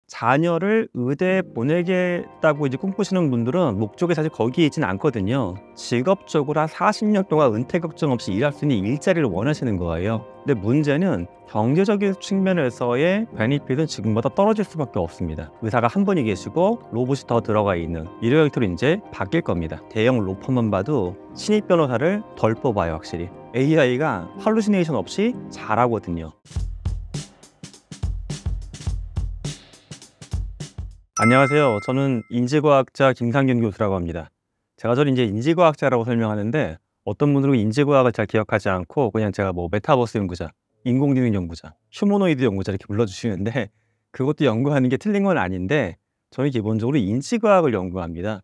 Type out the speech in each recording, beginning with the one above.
자녀를 의대에 보내겠다고 이제 꿈꾸시는 분들은 목적이 사실 거기에 있지는 않거든요. 직업적으로 한 40년 동안 은퇴 걱정 없이 일할 수 있는 일자리를 원하시는 거예요. 근데 문제는 경제적인 측면에서의 베니핏은 지금보다 떨어질 수밖에 없습니다. 의사가 한 분이 계시고 로봇이 더 들어가 있는 이런 형태로 이제 바뀔 겁니다. 대형 로펌만 봐도 신입 변호사를 덜 뽑아요, 확실히. AI가 할루시네이션 없이 잘하거든요. 안녕하세요. 저는 인지과학자 김상균 교수라고 합니다. 제가 저를 이제 인지과학자라고 설명하는데 어떤 분들은 인지과학을 잘 기억하지 않고 그냥 제가 뭐 메타버스 연구자, 인공지능 연구자, 휴머노이드 연구자 이렇게 불러주시는데 그것도 연구하는 게 틀린 건 아닌데 저는 기본적으로 인지과학을 연구합니다.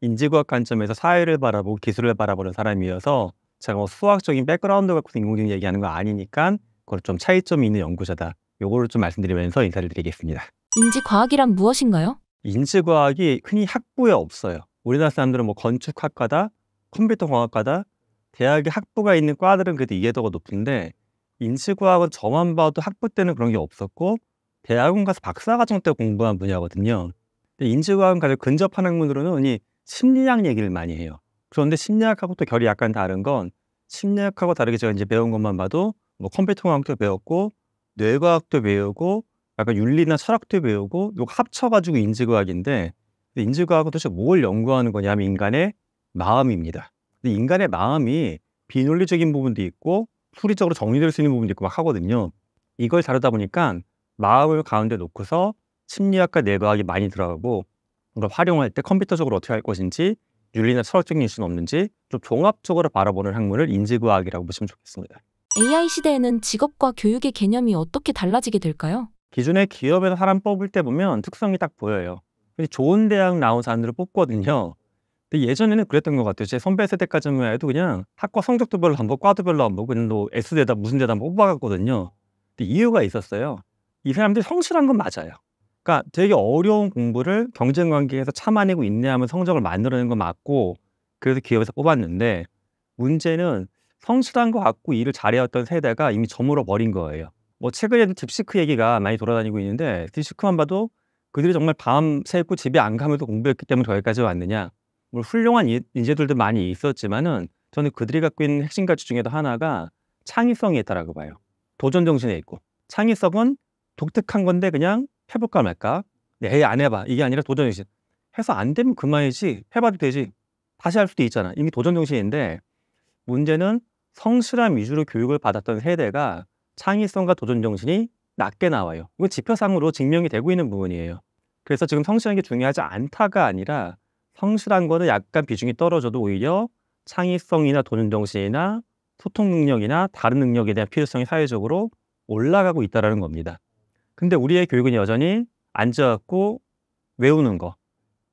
인지과학 관점에서 사회를 바라보고 기술을 바라보는 사람이어서 제가 뭐 수학적인 백그라운드 갖고 인공지능 얘기하는 거 아니니까 그걸 좀 차이점이 있는 연구자다. 요거를 좀 말씀드리면서 인사를 드리겠습니다. 인지과학이란 무엇인가요? 인지과학이 흔히 학부에 없어요. 우리나라 사람들은 뭐 건축학과다, 컴퓨터공학과다, 대학에 학부가 있는 과들은 그래도 이해도가 높은데 인지과학은 저만 봐도 학부 때는 그런 게 없었고 대학원 가서 박사과정 때 공부한 분야거든요. 근데 인지과학은 가장 근접한 학문으로는 흔히 심리학 얘기를 많이 해요. 그런데 심리학하고 또 결이 약간 다른 건 심리학하고 다르게 제가 이제 배운 것만 봐도 뭐 컴퓨터공학도 배웠고 뇌과학도 배우고 약간 윤리나 철학도 배우고 이거 합쳐가지고 인지과학인데 인지과학은 도대체 뭘 연구하는 거냐면 인간의 마음입니다. 근데 인간의 마음이 비논리적인 부분도 있고 수리적으로 정리될 수 있는 부분도 있고 막 하거든요. 이걸 다루다 보니까 마음을 가운데 놓고서 심리학과 뇌과학이 많이 들어가고 이걸 활용할 때 컴퓨터적으로 어떻게 할 것인지 윤리나 철학적인 이슈는 없는지 좀 종합적으로 바라보는 학문을 인지과학이라고 보시면 좋겠습니다. AI 시대에는 직업과 교육의 개념이 어떻게 달라지게 될까요? 기존에 기업에서 사람 뽑을 때 보면 특성이 딱 보여요. 근데 좋은 대학 나온 사람들을 뽑거든요. 근데 예전에는 그랬던 것 같아요. 제 선배 세대까지만 해도 그냥 학과 성적도 별로 안 보고 과도 별로 안 보고 그냥 뭐 S대다 무슨 대다 뽑아갔거든요. 근데 이유가 있었어요. 이 사람들이 성실한 건 맞아요. 그러니까 되게 어려운 공부를 경쟁 관계에서 참아내고 인내하면 성적을 만들어내는 건 맞고 그래서 기업에서 뽑았는데 문제는 성실한 것 같고 일을 잘해왔던 세대가 이미 저물어 버린 거예요. 뭐 최근에도 딥시크 얘기가 많이 돌아다니고 있는데 딥시크만 봐도 그들이 정말 밤새고 집에 안 가면서 공부했기 때문에 저기까지 왔느냐. 물론 훌륭한 인재들도 많이 있었지만은 저는 그들이 갖고 있는 핵심 가치 중에도 하나가 창의성이 있다라고 봐요. 도전 정신에 있고 창의성은 독특한 건데 그냥 해볼까 말까. 에이 안 해봐 이게 아니라 도전 정신. 해서 안 되면 그만이지 해봐도 되지. 다시 할 수도 있잖아. 이게 도전 정신인데 문제는 성실함 위주로 교육을 받았던 세대가 창의성과 도전 정신이 낮게 나와요. 이건 지표상으로 증명이 되고 있는 부분이에요. 그래서 지금 성실한 게 중요하지 않다가 아니라 성실한 거는 약간 비중이 떨어져도 오히려 창의성이나 도전 정신이나 소통 능력이나 다른 능력에 대한 필요성이 사회적으로 올라가고 있다는 겁니다. 근데 우리의 교육은 여전히 앉아갖고 외우는 거,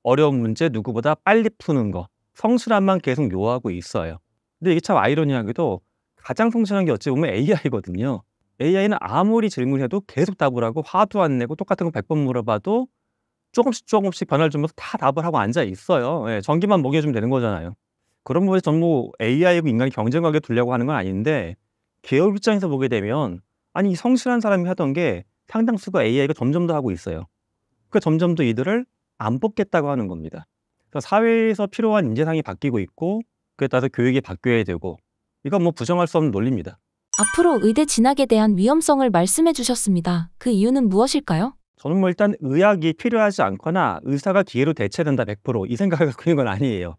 어려운 문제 누구보다 빨리 푸는 거, 성실함만 계속 요하고 있어요. 근데 이게 참 아이러니하게도 가장 성실한 게 어찌 보면 AI거든요. AI는 아무리 질문해도 계속 답을 하고 화도 안 내고 똑같은 거 100번 물어봐도 조금씩 변화를 주면서 다 답을 하고 앉아 있어요. 예, 전기만 먹여주면 되는 거잖아요. 그런 부분에서 전부 AI하고 인간이 경쟁 관계 두려고 하는 건 아닌데 기업 입장에서 보게 되면 아니 이 성실한 사람이 하던 게 상당수가 AI가 점점 더 하고 있어요. 그러니까 점점 더 이들을 안 뽑겠다고 하는 겁니다. 그래서 사회에서 필요한 인재상이 바뀌고 있고 그에 따라서 교육이 바뀌어야 되고 이건 뭐 부정할 수 없는 논리입니다. 앞으로 의대 진학에 대한 위험성을 말씀해 주셨습니다. 그 이유는 무엇일까요? 저는 뭐 일단 의학이 필요하지 않거나 의사가 기회로 대체된다 100%이 생각을 갖고 있는 건 아니에요.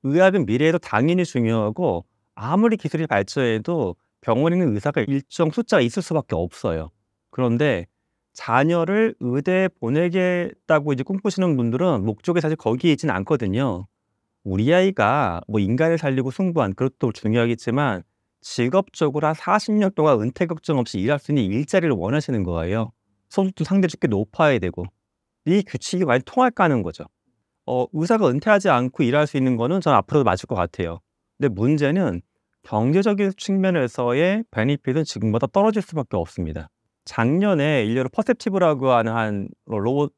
의학은 미래에도 당연히 중요하고 아무리 기술이 발전해도 병원에 있는 의사가 일정 숫자가 있을 수밖에 없어요. 그런데 자녀를 의대에 보내겠다고 이제 꿈꾸시는 분들은 목적이 사실 거기에 있지는 않거든요. 우리 아이가 뭐 인간을 살리고 승부한 그것도 중요하겠지만 직업적으로 한 40년 동안 은퇴 걱정 없이 일할 수 있는 일자리를 원하시는 거예요. 소득도 상대적으로 꽤 높아야 되고 이 규칙이 많이 통할까 하는 거죠. 의사가 은퇴하지 않고 일할 수 있는 거는 저는 앞으로도 맞을 것 같아요. 근데 문제는 경제적인 측면에서의 베니핏은 지금보다 떨어질 수밖에 없습니다. 작년에 일례로 퍼셉티브라고 하는 한 로봇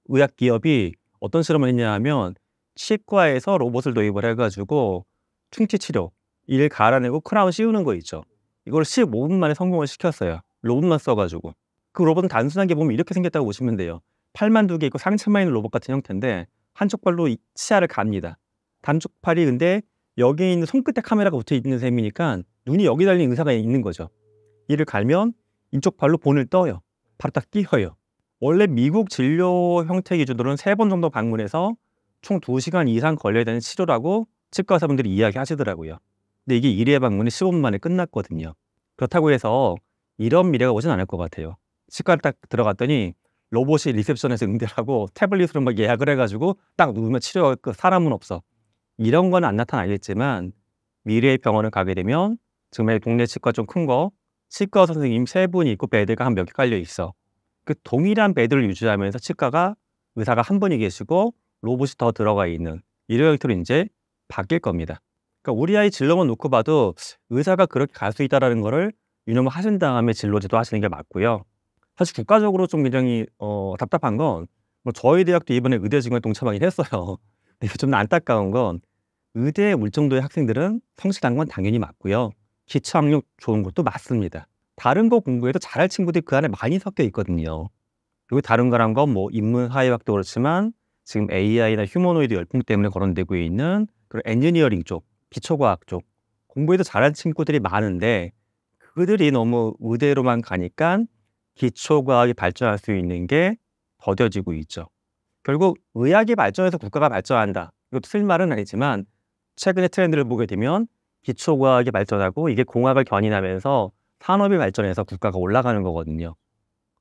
의학 기업이 어떤 실험을 했냐 하면 치과에서 로봇을 도입을 해가지고 충치 치료, 일 갈아내고 크라운 씌우는 거 있죠. 이걸 15분 만에 성공을 시켰어요. 로봇만 써가지고. 그 로봇은 단순하게 보면 이렇게 생겼다고 보시면 돼요. 팔만 두 개 있고 상체만 있는 로봇 같은 형태인데 한쪽 발로 치아를 갑니다. 단쪽 팔이 근데 여기에 있는 손끝에 카메라가 붙어 있는 셈이니까 눈이 여기 달린 의사가 있는 거죠. 이를 갈면 이쪽 발로 본을 떠요. 바로 딱 끼워요. 원래 미국 진료 형태 기준으로는 3번 정도 방문해서 총 2시간 이상 걸려야 되는 치료라고 치과 의사분들이 이야기하시더라고요. 근데 이게 1회 방문이 15분 만에 끝났거든요. 그렇다고 해서 이런 미래가 오진 않을 것 같아요. 치과를 딱 들어갔더니 로봇이 리셉션에서 응대를 하고 태블릿으로 막 예약을 해가지고 딱 누우면 치료할 그 사람은 없어. 이런 건 안 나타나겠지만 미래의 병원을 가게 되면 정말 동네 치과 좀 큰 거 치과 선생님 3분이 있고 베드가 한 몇 개 깔려 있어. 그 동일한 베드를 유지하면서 치과가 의사가 한 분이 계시고 로봇이 더 들어가 있는 이런 형태로 이제 바뀔 겁니다. 그러니까 우리 아이 진로만 놓고 봐도 의사가 그렇게 갈 수 있다는 거를 유념을 하신 다음에 진로 제도하시는 게 맞고요. 사실 국가적으로 좀 굉장히 답답한 건 뭐 저희 대학도 이번에 의대 지원에 동참하긴 했어요. 근데 좀 안타까운 건 의대에 올 정도의 학생들은 성실한 건 당연히 맞고요. 기초 학력 좋은 것도 맞습니다. 다른 거 공부해도 잘할 친구들이 그 안에 많이 섞여 있거든요. 그리고 다른 거란 건 뭐 인문사회학도 그렇지만 지금 AI나 휴머노이드 열풍 때문에 거론되고 있는 그런 엔지니어링 쪽, 기초과학 쪽 공부해도 잘하는 친구들이 많은데 그들이 너무 의대로만 가니까 기초과학이 발전할 수 있는 게 더뎌지고 있죠. 결국 의학이 발전해서 국가가 발전한다. 이것도 틀린 말은 아니지만 최근의 트렌드를 보게 되면 기초과학이 발전하고 이게 공학을 견인하면서 산업이 발전해서 국가가 올라가는 거거든요.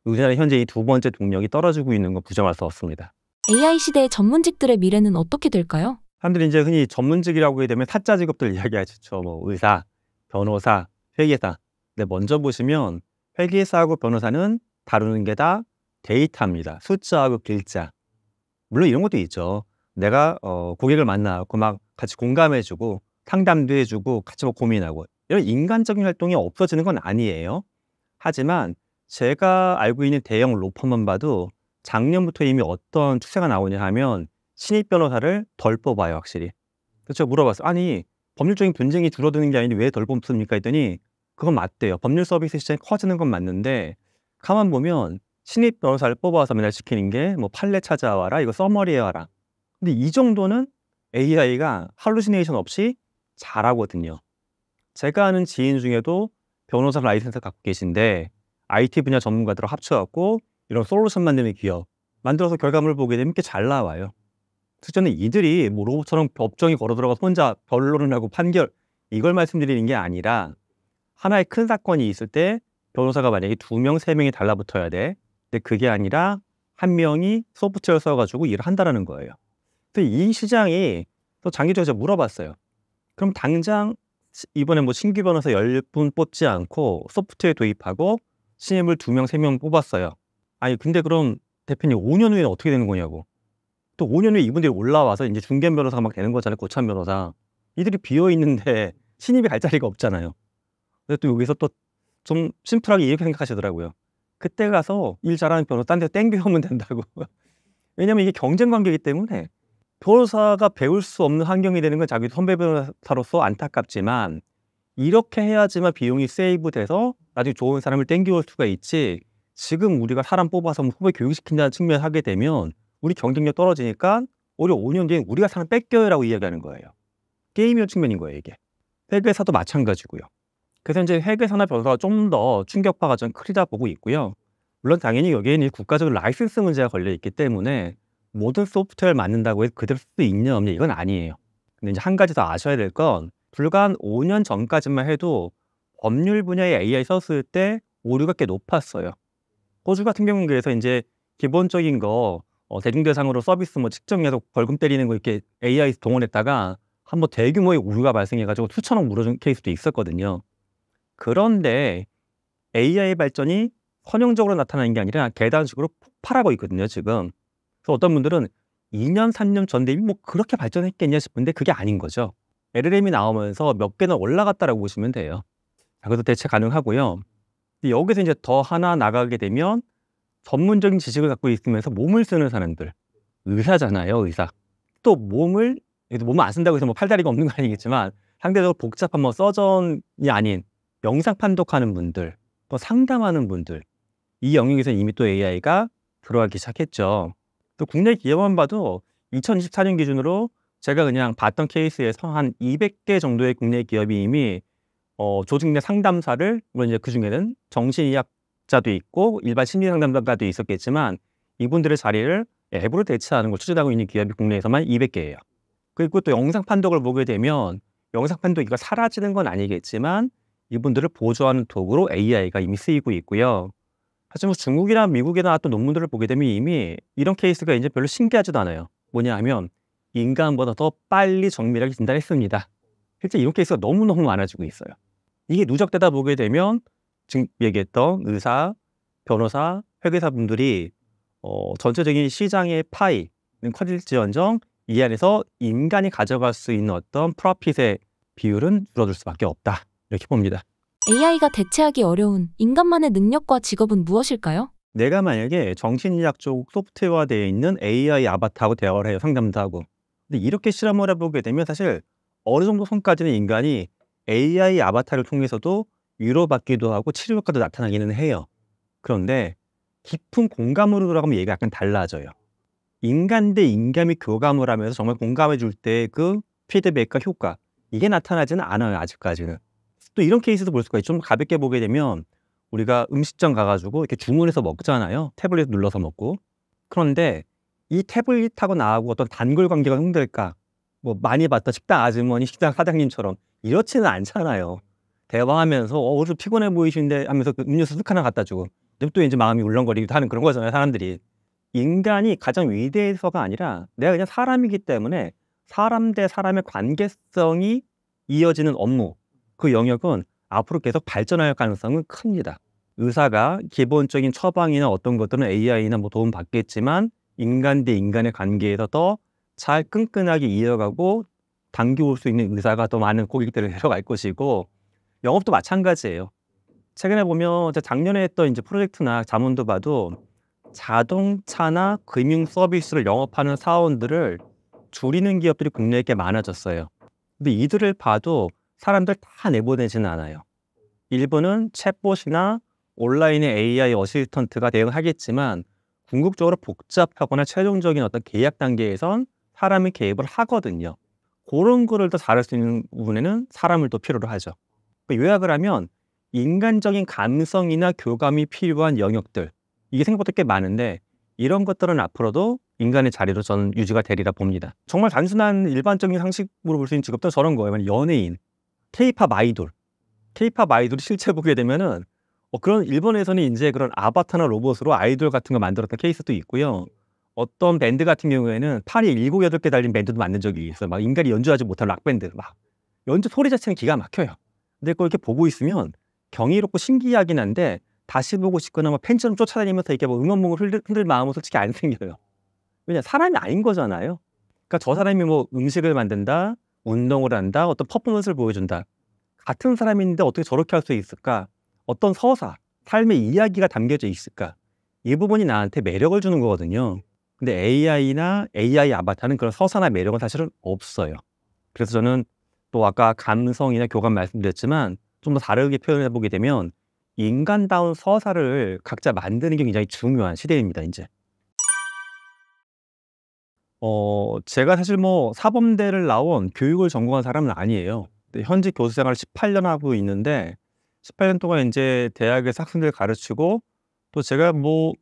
우리나라 현재 이 두 번째 동력이 떨어지고 있는 건 부정할 수 없습니다. AI 시대의 전문직들의 미래는 어떻게 될까요? 사람들이 이제 흔히 전문직이라고 하게 되면 타짜 직업들 이야기하죠. 뭐 의사, 변호사, 회계사. 근데 먼저 보시면 회계사하고 변호사는 다루는 게 다 데이터입니다. 숫자하고 글자. 물론 이런 것도 있죠. 내가 고객을 만나고 막 같이 공감해주고 상담도 해주고 같이 뭐 고민하고 이런 인간적인 활동이 없어지는 건 아니에요. 하지만 제가 알고 있는 대형 로펌만 봐도 작년부터 이미 어떤 추세가 나오냐 하면 신입 변호사를 덜 뽑아요, 확실히. 그래서 제가 물어봤어요. 아니, 법률적인 분쟁이 줄어드는 게 아닌데 왜 덜 뽑습니까? 했더니 그건 맞대요. 법률 서비스 시장이 커지는 건 맞는데 가만 보면 신입 변호사를 뽑아서 맨날 시키는 게 뭐 판례 찾아와라, 이거 써머리 해와라. 근데 이 정도는 AI가 할루시네이션 없이 잘하거든요. 제가 아는 지인 중에도 변호사 라이센스 갖고 계신데 IT 분야 전문가들을 합쳐갖고 이런 솔루션 만드는 기업 만들어서 결과물을 보게 되면 꽤 잘 나와요. 그래서 저는 이들이 뭐 로봇처럼 법정에 걸어 들어가서 혼자 변론을 하고 판결 이걸 말씀드리는 게 아니라 하나의 큰 사건이 있을 때 변호사가 만약에 2명, 3명이 달라붙어야 돼. 근데 그게 아니라 한 명이 소프트웨어 써가지고 일을 한다는 거예요. 그래서 이 시장이 또 장기적으로 제가 물어봤어요. 그럼 당장 이번에 뭐 신규 변호사 10분 뽑지 않고 소프트웨어 도입하고 신입을 2명, 3명 뽑았어요. 아니 근데 그럼 대표님 5년 후에는 어떻게 되는 거냐고. 또 5년 후에 이분들이 올라와서 이제 중견 변호사가 막 되는 거잖아요. 고참 변호사. 이들이 비어 있는데 신입이 갈 자리가 없잖아요. 근데 또 여기서 또 좀 심플하게 이렇게 생각하시더라고요. 그때 가서 일 잘하는 변호사 딴 데 땡겨오면 된다고. 왜냐면 이게 경쟁 관계이기 때문에 변호사가 배울 수 없는 환경이 되는 건 자기 선배 변호사로서 안타깝지만 이렇게 해야지만 비용이 세이브 돼서 나중에 좋은 사람을 땡겨올 수가 있지. 지금 우리가 사람 뽑아서 후배 교육시킨다는 측면을 하게 되면 우리 경쟁력 떨어지니까 오히려 5년 뒤에 우리가 사람 뺏겨요라고 이야기하는 거예요. 게임이요 측면인 거예요, 이게. 회계사도 마찬가지고요. 그래서 이제 회계사나 변호사가 좀 더 충격파가 좀 크리다 보고 있고요. 물론 당연히 여기에는 국가적 라이센스 문제가 걸려 있기 때문에 모든 소프트웨어를 만든다고 해서 그대로 쓸 수 있냐 없냐 이건 아니에요. 근데 이제 한 가지 더 아셔야 될 건 불과 한 5년 전까지만 해도 법률 분야에 AI 썼을 때 오류가 꽤 높았어요. 호주 같은 경우는 그래서 이제 기본적인 거 대중대상으로 서비스 뭐 측정해서 벌금 때리는 거 이렇게 AI 동원했다가 한번 대규모의 오류가 발생해가지고 수천억 물어준 케이스도 있었거든요. 그런데 AI 발전이 선형적으로 나타나는 게 아니라 계단식으로 폭발하고 있거든요, 지금. 그래서 어떤 분들은 2년, 3년 전 대비 뭐 그렇게 발전했겠냐 싶은데 그게 아닌 거죠. LLM이 나오면서 몇 개는 올라갔다라고 보시면 돼요. 그래서 대체 가능하고요. 여기서 이제 더 하나 나가게 되면 전문적인 지식을 갖고 있으면서 몸을 쓰는 사람들. 의사잖아요, 의사. 또 몸을 안 쓴다고 해서 뭐 팔다리가 없는 거 아니겠지만 상대적으로 복잡한 뭐 서전이 아닌 영상 판독하는 분들, 또 상담하는 분들. 이 영역에서 이미 또 AI가 들어가기 시작했죠. 또 국내 기업만 봐도 2024년 기준으로 제가 그냥 봤던 케이스에서 한 200개 정도의 국내 기업이 이미 조직 내 상담사를, 물론 이제 그중에는 정신의학자도 있고 일반 심리 상담가도 있었겠지만 이분들의 자리를 앱으로 대체하는 걸 추진하고 있는 기업이 국내에서만 200개예요. 그리고 또 영상 판독을 보게 되면 영상 판독이 사라지는 건 아니겠지만 이분들을 보조하는 도구로 AI가 이미 쓰이고 있고요. 사실 뭐 중국이나 미국에 나왔던 논문들을 보게 되면 이미 이런 케이스가 이제 별로 신기하지도 않아요. 뭐냐 하면 인간보다 더 빨리 정밀하게 진단했습니다. 실제 이런 케이스가 너무너무 많아지고 있어요. 이게 누적되다 보게 되면 지금 얘기했던 의사, 변호사, 회계사분들이 전체적인 시장의 파이는 커질지언정 이 안에서 인간이 가져갈 수 있는 어떤 프로핏의 비율은 줄어들 수밖에 없다. 이렇게 봅니다. AI가 대체하기 어려운 인간만의 능력과 직업은 무엇일까요? 내가 만약에 정신의학 쪽 소프트웨어화되어 있는 AI 아바타하고 대화를 해요. 상담도 하고. 근데 이렇게 실험을 해보게 되면 사실 어느 정도 선까지는 인간이 AI 아바타를 통해서도 위로받기도 하고 치료 효과도 나타나기는 해요. 그런데 깊은 공감으로 들어가면 얘기가 약간 달라져요. 인간 대 인간이 교감을 하면서 정말 공감해 줄 때 그 피드백과 효과, 이게 나타나지는 않아요. 아직까지는. 또 이런 케이스도 볼 수가 있죠. 좀 가볍게 보게 되면 우리가 음식점 가가지고 이렇게 주문해서 먹잖아요. 태블릿 눌러서 먹고. 그런데 이 태블릿하고 나하고 어떤 단골 관계가 형될까? 뭐 많이 봤던 식당 아주머니, 식당 사장님처럼 이렇지는 않잖아요. 대화하면서 오늘 피곤해 보이시는데 하면서 그 음료수 쓱 하나 갖다 주고, 근데 또 이제 마음이 울렁거리기도 하는 그런 거잖아요. 사람들이. 인간이 가장 위대해서가 아니라 내가 그냥 사람이기 때문에 사람 대 사람의 관계성이 이어지는 업무, 그 영역은 앞으로 계속 발전할 가능성은 큽니다. 의사가 기본적인 처방이나 어떤 것들은 AI나 뭐 도움 받겠지만 인간 대 인간의 관계에서 더 잘 끈끈하게 이어가고 당겨올 수 있는 의사가 더 많은 고객들을 데려갈 것이고, 영업도 마찬가지예요. 최근에 보면 작년에 했던 이제 프로젝트나 자문도 봐도 자동차나 금융 서비스를 영업하는 사원들을 줄이는 기업들이 국내에 꽤 많아졌어요. 근데 이들을 봐도 사람들 다 내보내지는 않아요. 일부는 챗봇이나 온라인의 AI 어시스턴트가 대응하겠지만 궁극적으로 복잡하거나 최종적인 어떤 계약 단계에선 사람이 개입을 하거든요. 그런 거를 더 잘할 수 있는 부분에는 사람을 더 필요로 하죠. 요약을 하면 인간적인 감성이나 교감이 필요한 영역들, 이게 생각보다 꽤 많은데 이런 것들은 앞으로도 인간의 자리로 저는 유지가 되리라 봅니다. 정말 단순한 일반적인 상식으로 볼 수 있는 직업도 저런 거예요. 연예인, 케이팝 아이돌. 케이팝 아이돌이 실제 보게 되면은 그런 일본에서는 이제 그런 아바타나 로봇으로 아이돌 같은 거 만들었던 케이스도 있고요. 어떤 밴드 같은 경우에는 팔이 7, 8개 달린 밴드도 만든 적이 있어요. 막 인간이 연주하지 못한 락밴드. 막 연주 소리 자체는 기가 막혀요. 근데 그걸 이렇게 보고 있으면 경이롭고 신기하긴 한데 다시 보고 싶거나 뭐 팬처럼 쫓아다니면서 이렇게 뭐 응원봉을 흔들 마음은 솔직히 안 생겨요. 왜냐, 사람이 아닌 거잖아요. 그러니까 저 사람이 뭐 음식을 만든다, 운동을 한다, 어떤 퍼포먼스를 보여준다. 같은 사람인데 어떻게 저렇게 할 수 있을까? 어떤 서사, 삶의 이야기가 담겨져 있을까? 이 부분이 나한테 매력을 주는 거거든요. 근데 AI나 AI 아바타는 그런 서사나 매력은 사실은 없어요. 그래서 저는 또 아까 감성이나 교감 말씀드렸지만 좀 더 다르게 표현해 보게 되면 인간다운 서사를 각자 만드는 게 굉장히 중요한 시대입니다, 이제. 제가 사실 뭐 사범대를 나온 교육을 전공한 사람은 아니에요. 근데 현직 교수 생활을 18년 하고 있는데 18년 동안 이제 대학에서 학생들 가르치고 또 제가 뭐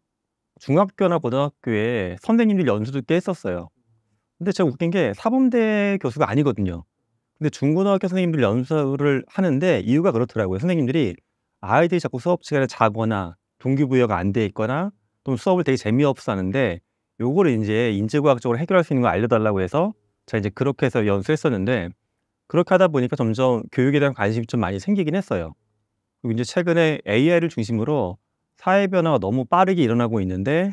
중학교나 고등학교에 선생님들 연수도 꽤 했었어요. 근데 제가 웃긴 게 사범대 교수가 아니거든요. 근데 중고등학교 선생님들 연수를 하는데 이유가 그렇더라고요. 선생님들이 아이들이 자꾸 수업 시간에 자거나 동기부여가 안 돼 있거나 또는 수업을 되게 재미없어 하는데 요거를 인제 인지과학적으로 해결할 수 있는 걸 알려달라고 해서 제가 이제 그렇게 해서 연수했었는데, 그렇게 하다 보니까 점점 교육에 대한 관심이 좀 많이 생기긴 했어요. 그리고 인제 최근에 AI를 중심으로 사회 변화가 너무 빠르게 일어나고 있는데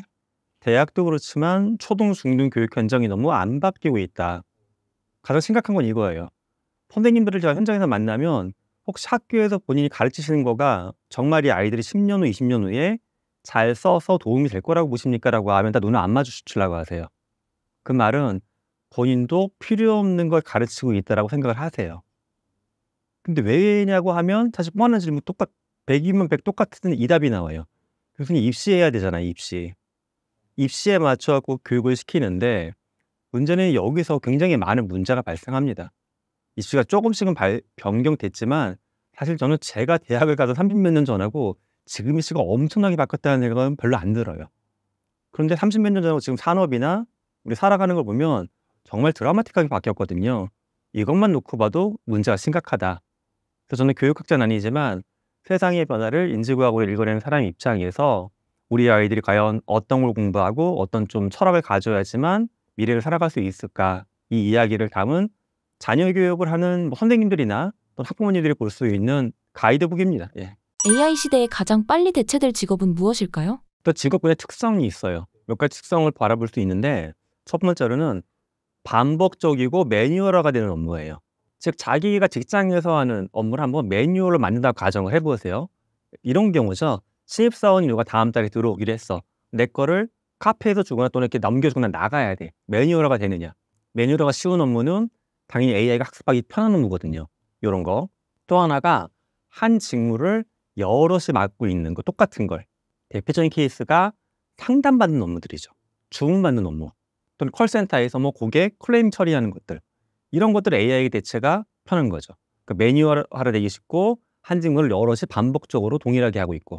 대학도 그렇지만 초등, 중등 교육 현장이 너무 안 바뀌고 있다. 가장 심각한 건 이거예요. 선생님들을 제가 현장에서 만나면 혹시 학교에서 본인이 가르치시는 거가 정말 이 아이들이 10년 후, 20년 후에 잘 써서 도움이 될 거라고 보십니까? 라고 하면 다 눈을 안 마주치려고 하세요. 그 말은 본인도 필요 없는 걸 가르치고 있다라고 생각을 하세요. 근데 왜냐고 하면 사실 뻔한 질문 100이면 100 똑같은 이 답이 나와요. 교수님 입시해야 되잖아요, 입시. 입시에 맞춰갖고 교육을 시키는데 문제는 여기서 굉장히 많은 문제가 발생합니다. 입시가 조금씩은 변경됐지만 사실 저는 제가 대학을 가서 30몇 년 전하고 지금 입시가 엄청나게 바뀌었다는 생각은 별로 안 들어요. 그런데 30몇 년 전하고 지금 산업이나 우리 살아가는 걸 보면 정말 드라마틱하게 바뀌었거든요. 이것만 놓고 봐도 문제가 심각하다. 그래서 저는 교육학자는 아니지만 세상의 변화를 인지고 하고 읽어내는 사람 입장에서 우리 아이들이 과연 어떤 걸 공부하고 어떤 좀 철학을 가져야지만 미래를 살아갈 수 있을까, 이 이야기를 담은 자녀 교육을 하는 뭐 선생님들이나 또 학부모님들이 볼 수 있는 가이드북입니다. 예. AI 시대에 가장 빨리 대체될 직업은 무엇일까요? 또 직업군의 특성이 있어요. 몇 가지 특성을 바라볼 수 있는데 첫 번째로는 반복적이고 매뉴얼화가 되는 업무예요. 즉 자기가 직장에서 하는 업무를 한번 매뉴얼로 만든다고 가정을 해보세요. 이런 경우죠. 신입사원이 누가 다음 달에 들어오기로 했어. 내 거를 카페에서 주거나 또는 이렇게 넘겨주거나 나가야 돼. 매뉴얼화가 되느냐. 매뉴얼화가 쉬운 업무는 당연히 AI가 학습하기 편한 업무거든요. 이런 거. 또 하나가 한 직무를 여럿이 맡고 있는 거, 똑같은 걸. 대표적인 케이스가 상담받는 업무들이죠. 주문받는 업무. 또는 콜센터에서 뭐 고객 클레임 처리하는 것들. 이런 것들 AI 대체가 편한 거죠. 그러니까 매뉴얼화가 되기 쉽고 한 직무를 여럿이 반복적으로 동일하게 하고 있고,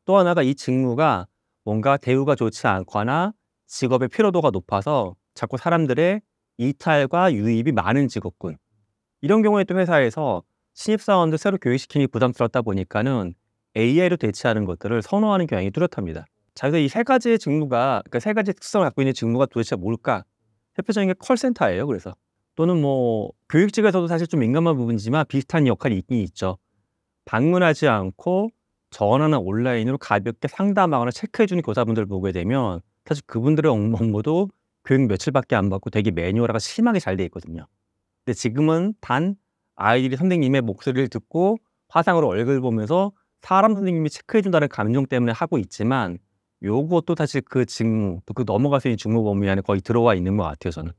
또 하나가 이 직무가 뭔가 대우가 좋지 않거나 직업의 피로도가 높아서 자꾸 사람들의 이탈과 유입이 많은 직업군. 이런 경우에 또 회사에서 신입사원들 새로 교육시키기 부담스럽다 보니까는 AI로 대체하는 것들을 선호하는 경향이 뚜렷합니다. 자, 그래서 이 세 가지의 직무가, 그러니까 세 가지 특성을 갖고 있는 직무가 도대체 뭘까? 대표적인 게 콜센터예요. 그래서 또는 뭐 교육직에서도 사실 좀 민감한 부분이지만 비슷한 역할이 있긴 있죠. 방문하지 않고 전화나 온라인으로 가볍게 상담하거나 체크해주는 교사분들 보게 되면 사실 그분들의 업무도 교육 며칠밖에 안 받고 되게 매뉴얼화가 심하게 잘 돼 있거든요. 근데 지금은 단 아이들이 선생님의 목소리를 듣고 화상으로 얼굴 보면서 사람 선생님이 체크해준다는 감정 때문에 하고 있지만 요것도 사실 그 직무, 또 그 넘어갈 수 있는 직무 범위 안에 거의 들어와 있는 것 같아요, 저는.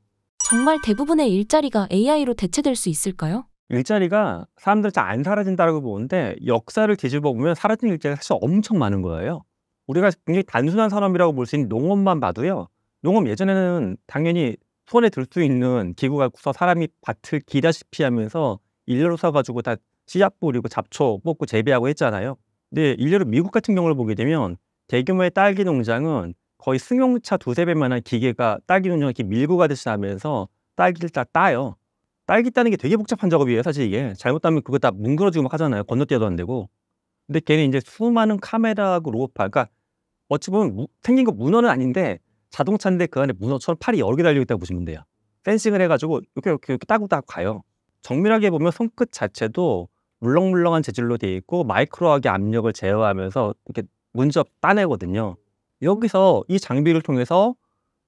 정말 대부분의 일자리가 AI로 대체될 수 있을까요? 일자리가 사람들 잘 안 사라진다고 보는데 역사를 뒤집어 보면 사라진 일자리가 사실 엄청 많은 거예요. 우리가 굉장히 단순한 산업이라고 볼 수 있는 농업만 봐도요. 농업 예전에는 당연히 손에 들 수 있는 기구 갖고서 사람이 밭을 기다시피 하면서 일렬로 서가지고 다 씨앗 뿌리고 잡초 뽑고 재배하고 했잖아요. 근데 일례로 미국 같은 경우를 보게 되면 대규모의 딸기 농장은 거의 승용차 두세 배만한 기계가 딸기 농장을 이렇게 밀고 가듯이 하면서 딸기를 다 따요. 딸기 따는 게 되게 복잡한 작업이에요. 사실 이게 잘못 따면 그거 다 뭉그러지고 막 하잖아요. 건너뛰어도 안 되고. 근데 걔는 이제 수많은 카메라하고 로봇파, 그러니까 어찌 보면 생긴 거 문어는 아닌데 자동차인데 그 안에 문어처럼 팔이 여러 개 달려 있다고 보시면 돼요. 펜싱을 해가지고 이렇게 따고 가요. 정밀하게 보면 손끝 자체도 물렁물렁한 재질로 되어 있고 마이크로하게 압력을 제어하면서 이렇게 문져 따내거든요. 여기서 이 장비를 통해서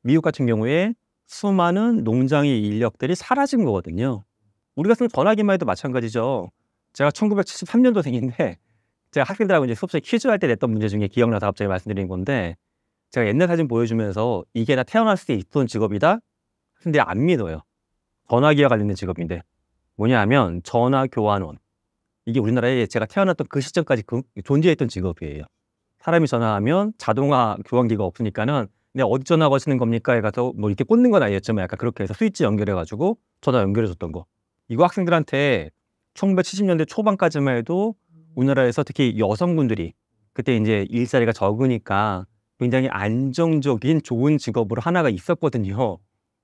미국 같은 경우에 수많은 농장의 인력들이 사라진 거거든요. 우리가 쓰는 전화기만 해도 마찬가지죠. 제가 1973년도생인데 제가 학생들하고 이제 수업시간에 퀴즈할 때 냈던 문제 중에 기억나서 갑자기 말씀드린 건데, 제가 옛날 사진 보여주면서 이게 나 태어났을 때 있던 직업이다? 근데 안 믿어요. 전화기와 관련된 직업인데 뭐냐 하면 전화 교환원. 이게 우리나라에 제가 태어났던 그 시점까지 존재했던 직업이에요. 사람이 전화하면 자동화 교환기가 없으니까는 내가 어디 전화 거시는 겁니까? 해가서 뭐 이렇게 꽂는 건 아니었지만 약간 그렇게 해서 스위치 연결해가지고 전화 연결해줬던 거. 이거 학생들한테 1970년대 초반까지만 해도 우리나라에서 특히 여성분들이 그때 이제 일자리가 적으니까 굉장히 안정적인 좋은 직업으로 하나가 있었거든요.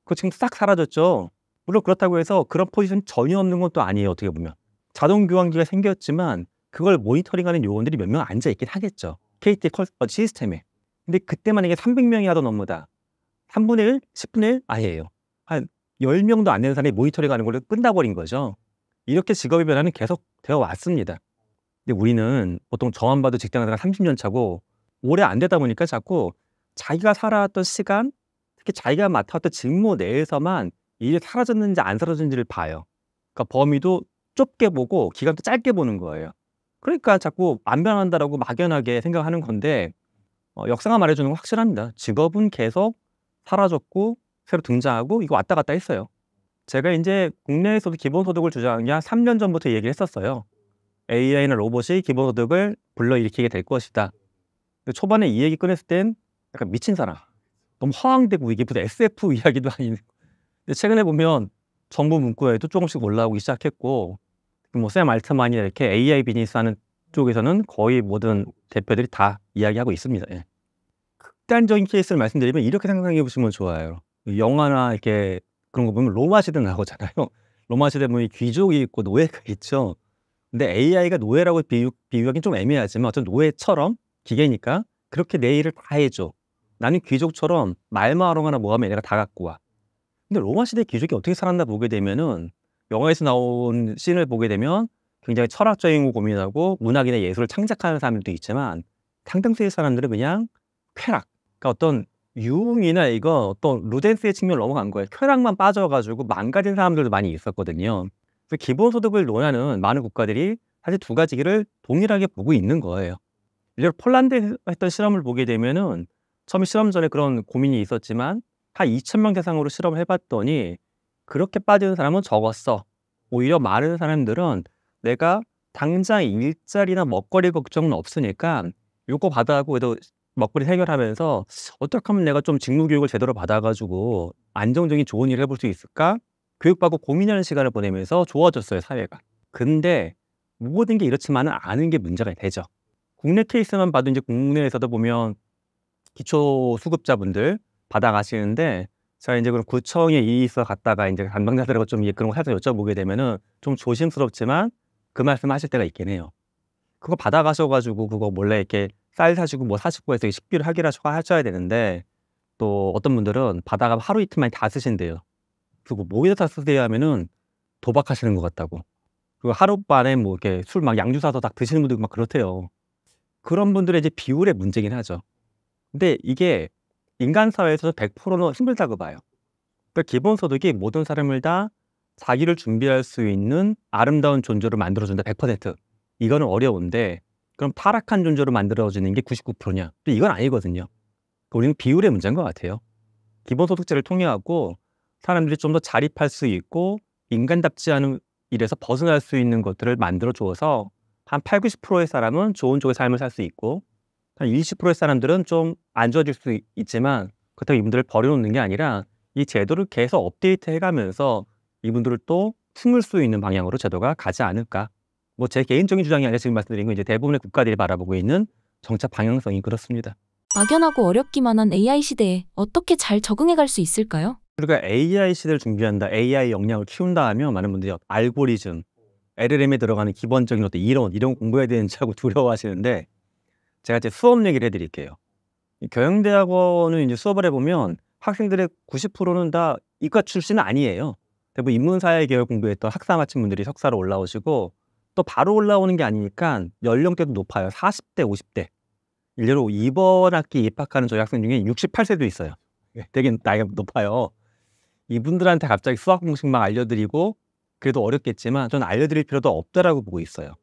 그거 지금 싹 사라졌죠. 물론 그렇다고 해서 그런 포지션이 전혀 없는 것도 아니에요. 어떻게 보면 자동 교환기가 생겼지만 그걸 모니터링하는 요원들이 몇 명 앉아 있긴 하겠죠. KT 콜 시스템에. 근데 그때 만약에 300명이 하던 업무다. 3분의 1? 10분의 1? 아니에요. 한 10명도 안 되는 사람이 모니터링하는 걸로 끝나버린 거죠. 이렇게 직업의 변화는 계속 되어 왔습니다. 근데 우리는 보통 저만 봐도 직장생활 30년 차고 오래 안 되다 보니까 자꾸 자기가 살아왔던 시간, 특히 자기가 맡아왔던 직무 내에서만 일이 사라졌는지 안 사라졌는지를 봐요. 그러니까 범위도 좁게 보고 기간도 짧게 보는 거예요. 그러니까 자꾸 안 변한다라고 막연하게 생각하는 건데 역사가 말해주는 건 확실합니다. 직업은 계속 사라졌고 새로 등장하고 이거 왔다 갔다 했어요. 제가 이제 국내에서도 기본소득을 주장한 게 한 3년 전부터 얘기를 했었어요. AI나 로봇이 기본소득을 불러일으키게 될 것이다. 근데 초반에 이 얘기 꺼냈을 땐 약간 미친 사람, 너무 허황되고 이게 무슨 SF 이야기도 아닌. 근데 최근에 보면 정부 문구에도 조금씩 올라오기 시작했고 뭐 샘 알트만이나 이렇게 AI 비즈니스 하는 쪽에서는 거의 모든 대표들이 다 이야기하고 있습니다. 예. 극단적인 케이스를 말씀드리면 이렇게 상상해 보시면 좋아요. 영화나 이렇게 그런 거 보면 로마 시대 나오잖아요. 로마 시대 보면 귀족이 있고 노예가 있죠. 근데 AI가 노예라고 비유하기는 좀 애매하지만 어떤 노예처럼 기계니까 그렇게 내 일을 다 해줘. 나는 귀족처럼 말만 하거나 뭐 하면 얘네가 다 갖고 와. 근데 로마 시대 귀족이 어떻게 살았나 보게 되면은 영화에서 나온 씬을 보게 되면 굉장히 철학적인 거 고민하고 문학이나 예술을 창작하는 사람들도 있지만 상당수의 사람들은 그냥 쾌락, 그러니까 어떤 유흥이나 이거 어떤 루덴스의 측면을 넘어간 거예요. 쾌락만 빠져가지고 망가진 사람들도 많이 있었거든요. 그래서 기본소득을 논하는 많은 국가들이 사실 두 가지 길을 동일하게 보고 있는 거예요. 예를 들어 폴란드에서 했던 실험을 보게 되면은 처음에 실험 전에 그런 고민이 있었지만 한 2,000명 대상으로 실험을 해봤더니 그렇게 빠지는 사람은 적었어. 오히려 많은 사람들은 내가 당장 일자리나 먹거리 걱정은 없으니까 요거 받아가고 그래도 먹거리 해결하면서 어떻게 하면 내가 좀 직무 교육을 제대로 받아가지고 안정적인 좋은 일을 해볼 수 있을까? 교육받고 고민하는 시간을 보내면서 좋아졌어요, 사회가. 근데 모든 게 이렇지만은 않은 게 문제가 되죠. 국내 케이스만 봐도 이제 국내에서도 보면 기초수급자분들 받아가시는데 제가 이제 그럼 구청에 일이 있어 갔다가 이제 담당자들하고 좀 그런 거 살짝 여쭤보게 되면은 좀 조심스럽지만 그 말씀하실 때가 있긴 해요. 그거 받아가셔가지고 그거 몰래 이렇게 쌀 사시고 뭐 사시고 해서 식비를 하셔야 되는데 또 어떤 분들은 받아가면 하루 이틀만에 다 쓰신대요. 그리고 뭐에다 쓰세요 하면은 도박하시는 것 같다고. 그리고 하룻밤에 뭐 이렇게 술 막 양주 사서 딱 드시는 분들 막 그렇대요. 그런 분들의 이제 비율의 문제긴 하죠. 근데 이게 인간 사회에서 100%는 힘들다고 봐요. 그러니까 기본소득이 모든 사람을 다 자기를 준비할 수 있는 아름다운 존재로 만들어준다 100%. 이거는 어려운데 그럼 타락한 존재로 만들어지는 게 99%냐? 또 이건 아니거든요. 우리는 비율의 문제인 것 같아요. 기본소득제를 통해갖고 사람들이 좀 더 자립할 수 있고 인간답지 않은 일에서 벗어날 수 있는 것들을 만들어줘서 한 8, 90%의 사람은 좋은 쪽의 삶을 살 수 있고 한 20%의 사람들은 좀 안 좋아질 수 있지만 그렇다고 이분들을 버려놓는 게 아니라 이 제도를 계속 업데이트 해가면서 이분들을 또 품을 수 있는 방향으로 제도가 가지 않을까. 뭐 제 개인적인 주장이 아니라 지금 말씀드린 건 이제 대부분의 국가들이 바라보고 있는 정책 방향성이 그렇습니다. 막연하고 어렵기만 한 AI 시대에 어떻게 잘 적응해 갈 수 있을까요? 그러니까 AI 시대를 준비한다, AI 역량을 키운다 하면 많은 분들이 알고리즘, LLM에 들어가는 기본적인 어떤 이런 공부해야 되는지 하고 두려워하시는데 제가 이제 수업 얘기를 해드릴게요. 이 경영대학원은 이제 수업을 해보면 학생들의 90%는 다 이과 출신은 아니에요. 대부분 인문사회 계열 공부했던 학사 마친 분들이 석사로 올라오시고 또 바로 올라오는 게 아니니까 연령대도 높아요. 40대, 50대. 일례로 이번 학기 입학하는 저희 학생 중에 68세도 있어요. 되게 나이가 높아요. 이분들한테 갑자기 수학 공식만 알려드리고 그래도 어렵겠지만 저는 알려드릴 필요도 없다라고 보고 있어요.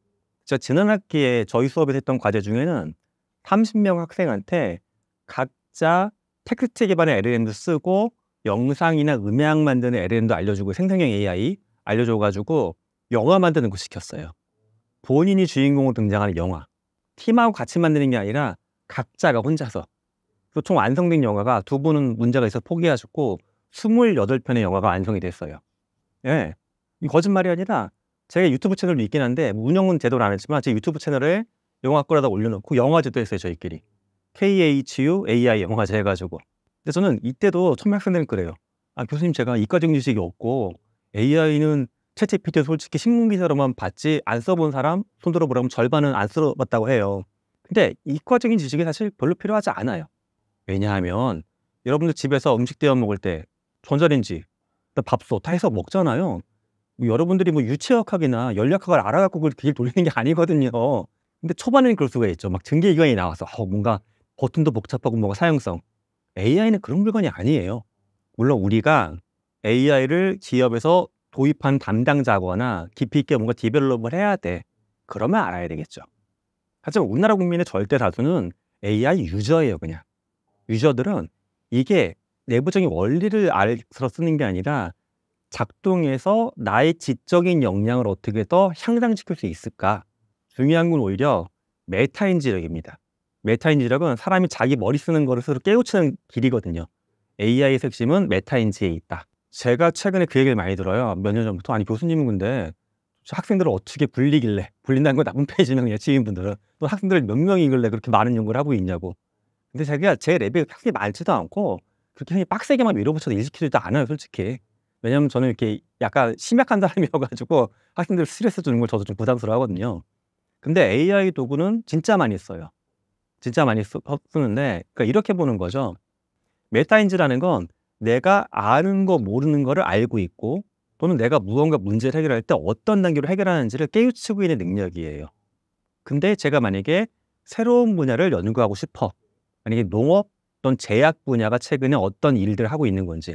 제가 지난 학기에 저희 수업에서 했던 과제 중에는 30명 학생한테 각자 텍스트 기반의 LLM도 쓰고 영상이나 음향 만드는 LLM도 알려주고 생성형 AI 알려줘가지고 영화 만드는 거 시켰어요. 본인이 주인공으로 등장하는 영화. 팀하고 같이 만드는 게 아니라 각자가 혼자서. 그리고 총 완성된 영화가 두 분은 문제가 있어서 포기하셨고 28편의 영화가 완성이 됐어요. 예, 이 거짓말이 아니라 제가 유튜브 채널도 있긴 한데 운영은 제대로 안 했지만 제 유튜브 채널에 영화 거라다 올려놓고 영화제도 했어요. 저희끼리 KHU AI 영화제 해가지고. 근데 저는 이때도 처음 학생들은 그래요. 아 교수님 제가 이과적인 지식이 없고 AI는 챗GPT 솔직히 신문기사로만 봤지 안 써본 사람 손 들어보라면 절반은 안 써봤다고 해요. 근데 이과적인 지식이 사실 별로 필요하지 않아요. 왜냐하면 여러분들 집에서 음식 데워 먹을 때 전자레인지, 밥솥 다 해서 먹잖아요. 뭐 여러분들이 뭐 유체역학이나 연력학을 알아갖고 그걸 길 돌리는 게 아니거든요. 근데 초반에는 그럴 수가 있죠. 막 증계기관이 나와서 뭔가 버튼도 복잡하고 뭔가 사용성. AI는 그런 물건이 아니에요. 물론 우리가 AI를 기업에서 도입한 담당자거나 깊이 있게 뭔가 디벨롭을 해야 돼. 그러면 알아야 되겠죠. 하지만 우리나라 국민의 절대 다수는 AI 유저예요. 그냥. 유저들은 이게 내부적인 원리를 알아서 쓰는 게 아니라 작동해서 나의 지적인 역량을 어떻게 더 향상시킬 수 있을까? 중요한 건 오히려 메타인지력입니다. 메타인지력은 사람이 자기 머리 쓰는 거를 스스로 깨우치는 길이거든요. AI의 핵심은 메타인지에 있다. 제가 최근에 그 얘기를 많이 들어요. 몇 년 전부터. 아니 교수님은 근데 학생들을 어떻게 불리길래 불린다는 건 나쁜 페이지명이에요. 지인분들은. 또 학생들을 몇 명이길래 그렇게 많은 연구를 하고 있냐고. 근데 제가 제 랩에 그렇게 많지도 않고 그렇게 형이 빡세게만 밀어붙여서 일시키지도 않아요 솔직히. 왜냐면 저는 이렇게 약간 심약한 사람이어가지고 학생들 스트레스 주는 걸 저도 좀 부담스러워하거든요. 근데 AI 도구는 진짜 많이 써요. 진짜 많이 쓰는데 그러니까 이렇게 보는 거죠. 메타인지라는 건 내가 아는 거 모르는 거를 알고 있고 또는 내가 무언가 문제를 해결할 때 어떤 단계로 해결하는지를 깨우치고 있는 능력이에요. 근데 제가 만약에 새로운 분야를 연구하고 싶어. 만약에 농업 또는 제약 분야가 최근에 어떤 일들을 하고 있는 건지.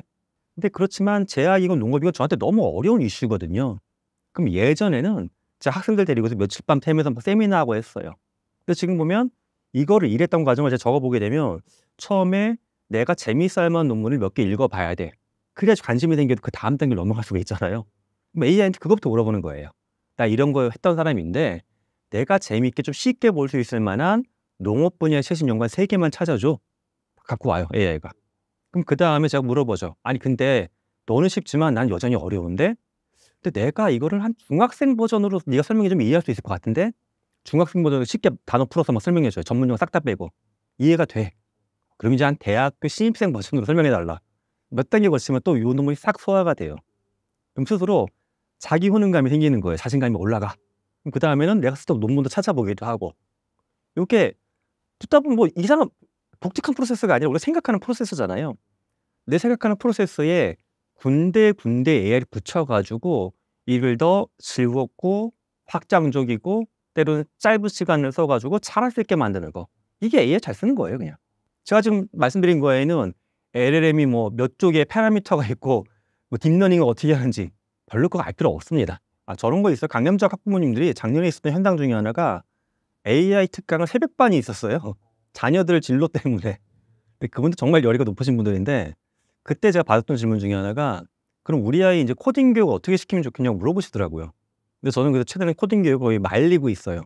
근데 그렇지만 제약이고 농업이고 저한테 너무 어려운 이슈거든요. 그럼 예전에는 제가 학생들 데리고서 며칠 밤 새면서 막 세미나하고 했어요. 근데 지금 보면 이거를 일했던 과정을 제가 적어보게 되면 처음에 내가 재미있을 만한 논문을 몇 개 읽어봐야 돼. 그래야지 관심이 생겨도 그 다음 단계를 넘어갈 수가 있잖아요. 그럼 AI한테 그것부터 물어보는 거예요. 나 이런 거 했던 사람인데 내가 재미있게 좀 쉽게 볼 수 있을 만한 농업 분야의 최신 연관 3개만 찾아줘. 갖고 와요 AI가. 그럼 그 다음에 제가 물어보죠. 아니 근데 너는 쉽지만 난 여전히 어려운데 근데 내가 이거를 한 중학생 버전으로 네가 설명해 주면 이해할 수 있을 것 같은데 중학생 버전으로 쉽게 단어 풀어서 막 설명해 줘요. 전문 용어 싹 다 빼고 이해가 돼. 그럼 이제 한 대학교 신입생 버전으로 설명해 달라. 몇 단계 거치면 또 요 놈이 싹 소화가 돼요. 그럼 스스로 자기 효능감이 생기는 거예요. 자신감이 올라가. 그럼 그 다음에는 내가 스스로 논문도 찾아보기도 하고. 이렇게 듣다 보면 뭐 이상한 독특한 프로세스가 아니라 우리가 생각하는 프로세스잖아요. 내 생각하는 프로세스에 군데 AI를 붙여가지고 일을 더 즐겁고 확장적이고 때로는 짧은 시간을 써가지고 잘할 수 있게 만드는 거. 이게 AI 잘 쓰는 거예요, 그냥. 제가 지금 말씀드린 거에는 LLM이 뭐 몇 쪽의 파라미터가 있고 뭐 딥러닝을 어떻게 하는지 별로 그거 알 필요 없습니다. 저런 거 있어요. 강남지역 학부모님들이 작년에 있었던 현상 중에 하나가 AI 특강을 새벽반이 있었어요. 자녀들 진로 때문에. 근데 그분도 정말 열의가 높으신 분들인데 그때 제가 받았던 질문 중에 하나가 그럼 우리 아이 이제 코딩 교육 어떻게 시키면 좋겠냐고 물어보시더라고요. 근데 저는 그래서 최근에 코딩 교육을 거의 말리고 있어요.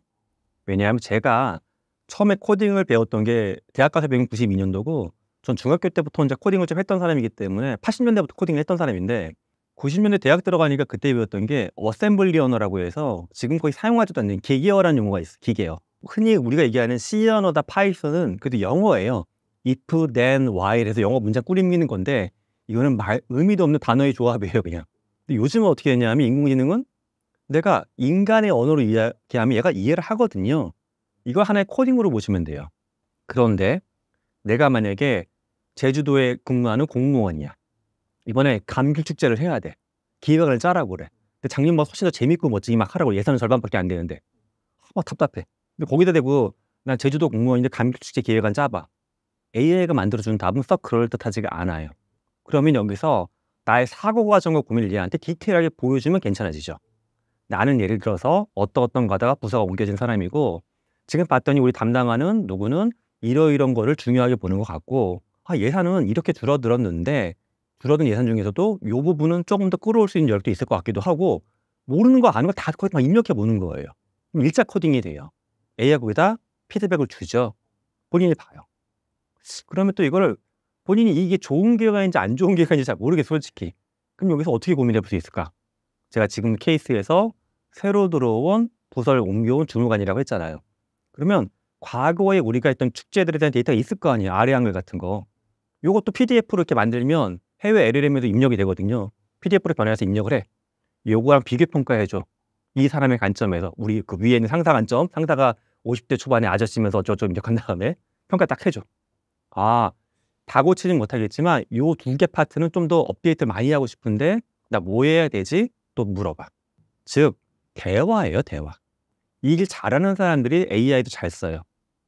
왜냐하면 제가 처음에 코딩을 배웠던 게 대학 가서 배운 92년도고 전 중학교 때부터 혼자 코딩을 좀 했던 사람이기 때문에 80년대부터 코딩을 했던 사람인데 90년대 대학 들어가니까 그때 배웠던 게 어셈블리 언어라고 해서 지금 거의 사용하지도 않는 기계어라는 용어가 있어요. 기계어. 흔히 우리가 얘기하는 C 언어다 파이썬은 그래도 영어예요. if, then, while 해서 영어 문장 꾸리는 건데 이거는 의미도 없는 단어의 조합이에요 그냥. 근데 요즘은 어떻게 했냐면 인공지능은 내가 인간의 언어로 이야기하면 얘가 이해를 하거든요. 이거 하나의 코딩으로 보시면 돼요. 그런데 내가 만약에 제주도에 근무하는 공무원이야. 이번에 감귤축제를 해야 돼. 기획안을 짜라고 그래. 근데 작년보다 훨씬 더 재밌고 멋지게 막 하라고 예산은 절반밖에 안 되는데 막 답답해. 근데 거기다 대고 난 제주도 공무원인데 감귤축제 기획안 짜봐. AI가 만들어주는 답은 썩 그럴듯하지가 않아요. 그러면 여기서 나의 사고 과정과 고민을 얘한테 디테일하게 보여주면 괜찮아지죠. 나는 예를 들어서 어떤 과다가 부서가 옮겨진 사람이고 지금 봤더니 우리 담당하는 누구는 이러이런 거를 중요하게 보는 것 같고 예산은 이렇게 줄어든 예산 중에서도 이 부분은 조금 더 끌어올 수 있는 여력도 있을 것 같기도 하고 모르는 거 아는 거 다 거의 막 입력해 보는 거예요. 그럼 일자 코딩이 돼요. AI가 거기다 피드백을 주죠. 본인이 봐요. 그러면 또 이거를 본인이 이게 좋은 기회인지 안 좋은 기회인지 잘 모르겠어요 솔직히. 그럼 여기서 어떻게 고민해 볼 수 있을까? 제가 지금 케이스에서 새로 들어온 부서를 옮겨온 주무관이라고 했잖아요. 그러면 과거에 우리가 했던 축제들에 대한 데이터가 있을 거 아니에요. 아래 한글 같은 거. 요것도 PDF로 이렇게 만들면 해외 LLM에도 입력이 되거든요. PDF로 변해서 입력을 해. 요거랑 비교 평가해줘. 이 사람의 관점에서 우리 그 위에 있는 상사 관점, 상사가 50대 초반의 아저씨면서 어쩌고 입력한 다음에 평가 딱 해줘. 다 고치진 못하겠지만 요 2개 파트는 좀 더 업데이트 많이 하고 싶은데 나 뭐 해야 되지? 또 물어봐. 즉 대화예요, 대화. 일 잘하는 사람들이 AI도 잘 써요.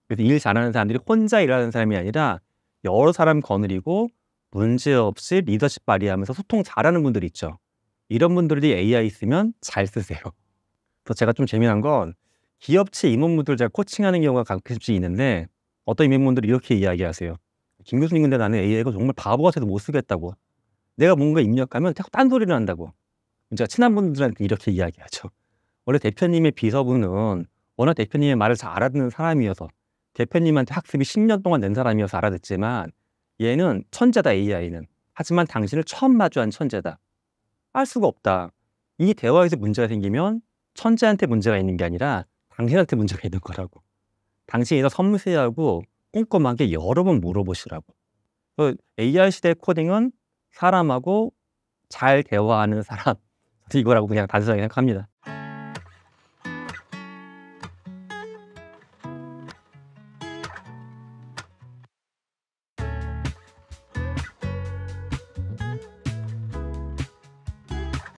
그래서 일 잘하는 사람들이 혼자 일하는 사람이 아니라 여러 사람 거느리고 문제없이 리더십 발휘하면서 소통 잘하는 분들 있죠. 이런 분들이 AI 쓰면 잘 쓰세요. 그래서 제가 좀 재미난 건 기업체 임원분들 제가 코칭하는 경우가 가끔씩 있는데 어떤 임원분들이 이렇게 이야기하세요. 김 교수님 근데 나는 AI가 정말 바보 같아서 못 쓰겠다고. 내가 뭔가 입력하면 자꾸 딴소리를 한다고. 제가 친한 분들한테 이렇게 이야기하죠. 원래 대표님의 비서분은 워낙 대표님의 말을 잘 알아듣는 사람이어서 대표님한테 학습이 10년 동안 낸 사람이어서 알아듣지만 얘는 천재다 AI는. 하지만 당신을 처음 마주한 천재다. 알 수가 없다. 이 대화에서 문제가 생기면 천재한테 문제가 있는 게 아니라 당신한테 문제가 있는 거라고. 당신이 더 섬세하고 꼼꼼하게 여러 번 물어보시라고. AI 시대 코딩은 사람하고 잘 대화하는 사람 이거라고 그냥 단순하게 생각합니다.